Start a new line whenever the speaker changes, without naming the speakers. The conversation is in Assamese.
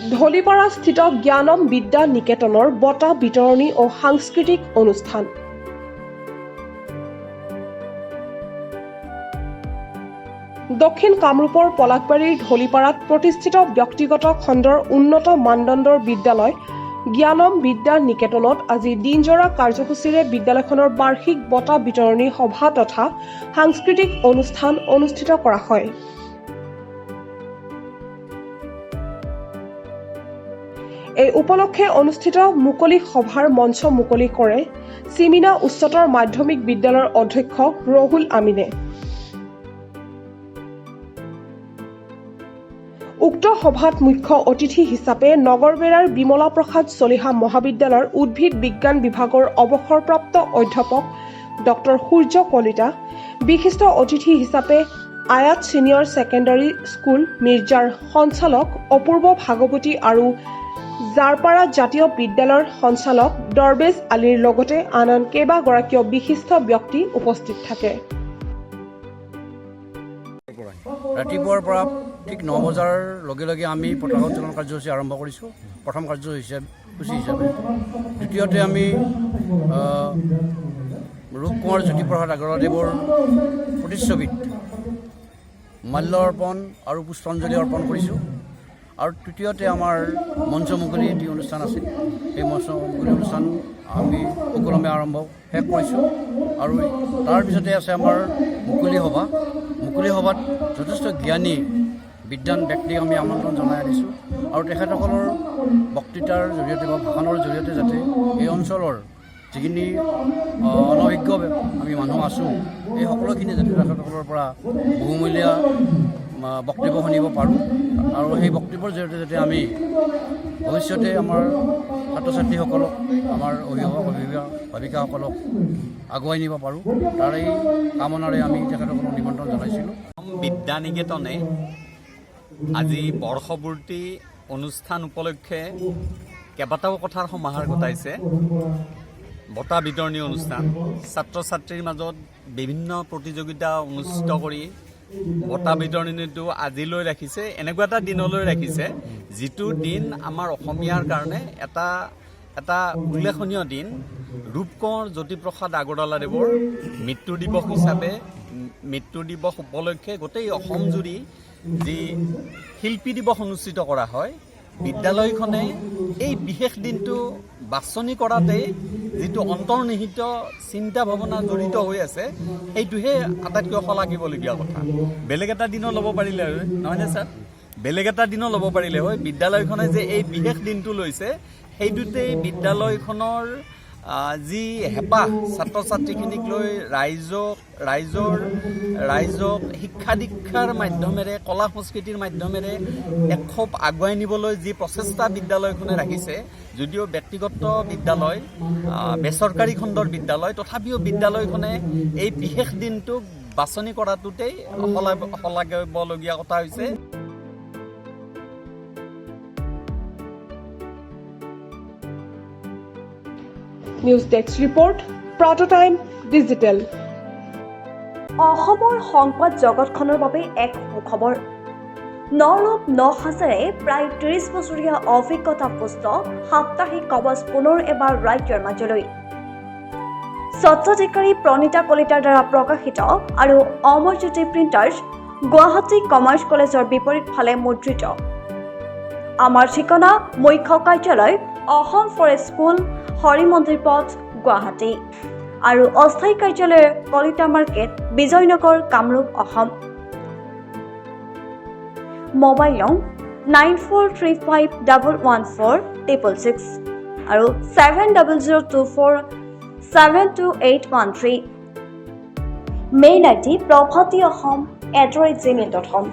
ধলিপাৰাস্থিত জ্ঞানম বিদ্যা নিকেতনৰ বঁটা বিতৰণী ও সাংস্কৃতিক অনুষ্ঠান। দক্ষিণ কামৰূপৰ পলাশবাৰীৰ ধলিপাৰাত প্ৰতিষ্ঠিত ব্যক্তিগত খণ্ডৰ উন্নত মানদণ্ডৰ বিদ্যালয় জ্ঞানম বিদ্যা নিকেতনত আজি দিনজোৰা কাৰ্যসূচীৰে বিদ্যালয়খনৰ বাৰ্ষিক বঁটা বিতৰণী সভা তথা সাংস্কৃতিক অনুষ্ঠান অনুষ্ঠিত কৰা হয়। এই উপলক্ষে অনুষ্ঠিত মুকলি সভাৰ মঞ্চ মুকলি কৰে চিমিনা উচ্চতৰ মাধ্যমিক বিদ্যালয়ৰ অধ্যক্ষ ৰহুল আমিনে। উক্ত সভাত মুখ্য অতিথি হিচাপে নগৰবেৰাৰ বিমলা প্ৰসাদ চলিহা মহাবিদ্যালয়ৰ উদ্ভিদ বিজ্ঞান বিভাগৰ অৱসৰপ্ৰাপ্ত অধ্যাপক ডক্টৰ সূৰ্য কলিতা, বিশিষ্ট অতিথি হিচাপে আয়াত ছিনিয়ৰ ছেকেণ্ডাৰী স্কুল মিৰ্জাৰ সঞ্চালক অপূৰ্ব ভাগৱতী আৰু জাৰপাৰা জাতীয় বিদ্যালয়ৰ সঞ্চালক দৰবেজ আলীৰ লগতে আন কেইবাগৰাকীও বিশিষ্ট ব্যক্তি উপস্থিত থাকে।
ৰাতিপুৱাৰ পৰা ঠিক 9 বজাৰ লগে লগে আমি পতাকা উত্তোলন কাৰ্যসূচী আৰম্ভ কৰিছোঁ, প্ৰথম কাৰ্যসূচী হিচাপে। দ্বিতীয়তে আমি ৰূপকুমাৰ জ্যোতিপ্ৰসাদ আগৰৱালাদেৱৰ প্ৰতিচ্ছবিত মাল্য অৰ্পণ আৰু পুষ্পাঞ্জলি অৰ্পণ কৰিছোঁ। আৰু তৃতীয়তে আমাৰ মঞ্চ মুকলি এটি অনুষ্ঠান আছিল। এই মঞ্চ মুকলি অনুষ্ঠান আমি সুকলমে শেষ কৰিছোঁ। আৰু তাৰপিছতে আছে আমাৰ মুকলি সভা। মুকলি সভাত যথেষ্ট জ্ঞানী বিদ্বান ব্যক্তিক আমি আমন্ত্ৰণ জনাই আনিছোঁ আৰু তেখেতসকলৰ বক্তৃতাৰ জৰিয়তে বা ভাষণৰ জৰিয়তে যাতে এই অঞ্চলৰ যিখিনি অনভিজ্ঞ আমি মানুহ আছোঁ, এই সকলোখিনি যাতে তেখেতসকলৰ পৰা বহুমূলীয়া বক্তব্য শুনিব পাৰোঁ আৰু সেই বক্তব্যৰ জৰিয়তে যাতে আমি ভৱিষ্যতে আমাৰ ছাত্ৰ ছাত্ৰীসকলক, আমাৰ অভিভাৱক অভিভাৱিকাসকলক আগুৱাই নিব পাৰোঁ, তাৰ এই কামনাৰে আমি তেখেতসকলক নিমন্ত্ৰণ জনাইছিলোঁ।
বিদ্যা নিকেতনে আজি বৰ্ষপূৰ্তি অনুষ্ঠান উপলক্ষে কেইবাটাও কথাৰ সমাহাৰ ঘটাইছে। বঁটা বিতৰণী অনুষ্ঠান, ছাত্ৰ ছাত্ৰীৰ মাজত বিভিন্ন প্ৰতিযোগিতা অনুষ্ঠিত কৰি বঁটা বিতৰণীটো আজিলৈ ৰাখিছে, এনেকুৱা এটা দিনলৈ ৰাখিছে যিটো দিন আমাৰ অসমীয়াৰ কাৰণে এটা উল্লেখনীয় দিন। ৰূপকুমাৰ জ্যোতিপ্ৰসাদ আগৰৱালাদেৱৰ মৃত্যু দিৱস হিচাপে, মৃত্যু দিৱস উপলক্ষে গোটেই অসমজুৰি যি শিল্পী দিৱস অনুষ্ঠিত কৰা হয়, বিদ্যালয়খনে এই বিশেষ দিনটো বাছনি কৰাতে যিটো অন্তৰ্নিহিত চিন্তা ভাৱনা জড়িত হৈ আছে, সেইটোহে আটাইতকৈ শলাগিবলগীয়া কথা। বেলেগ এটা দিনো ল'ব পাৰিলে হয়, নহয়নে ছাৰ? বেলেগ এটা দিনো ল'ব পাৰিলে হয়। বিদ্যালয়খনে যে এই বিশেষ দিনটো লৈছে, সেইটোতেই বিদ্যালয়খনৰ যি হেঁপাহ ছাত্ৰ ছাত্ৰীখিনিক লৈ ৰাইজক শিক্ষা দীক্ষাৰ মাধ্যমেৰে, কলা সংস্কৃতিৰ মাধ্যমেৰে এখোপ আগুৱাই নিবলৈ যি প্ৰচেষ্টা বিদ্যালয়খনে ৰাখিছে, যদিও ব্যক্তিগত বিদ্যালয়, বেচৰকাৰী খণ্ডৰ বিদ্যালয়, তথাপিও বিদ্যালয়খনে এই বিশেষ দিনটোক বাছনি কৰাটোতেই শলাগিবলগীয়া কথা হৈছে।
নিউজ ডেস্ক ৰিপৰ্ট, প্ৰটোটাইম ডিজিটেল।
অসমৰ সংবাদ জগতখনৰ বাবে এক সুখবৰ। নৰূপ নসাজেৰে প্ৰায় 30 বছৰীয়া অভিজ্ঞতা পুষ্ট সাপ্তাহিক কবচ পুনৰ এবাৰ ৰাজ্যৰ মাজলৈ। স্বত্বাধিকাৰী প্ৰণীতা কলিতাৰ দ্বাৰা প্ৰকাশিত আৰু অমৰজ্যোতি প্ৰিণ্টাৰ্ছ, গুৱাহাটী কমাৰ্চ কলেজৰ বিপৰীত ফালে মুদ্ৰিত। আমাৰ ঠিকনা মুখ্য কাৰ্যালয়, অসম ফৰেষ্ট স্কুল, হৰি মন্দিৰ পথ, গুৱাহাটী আৰু অস্থায়ী কাৰ্যালয় কলিতা মাৰ্কেট, বিজয়নগৰ, কামৰূপ, অসম। মোবাইল নং 9435114666 আৰু 7024722813। Mail ID prabhati.ahom@gmail.com।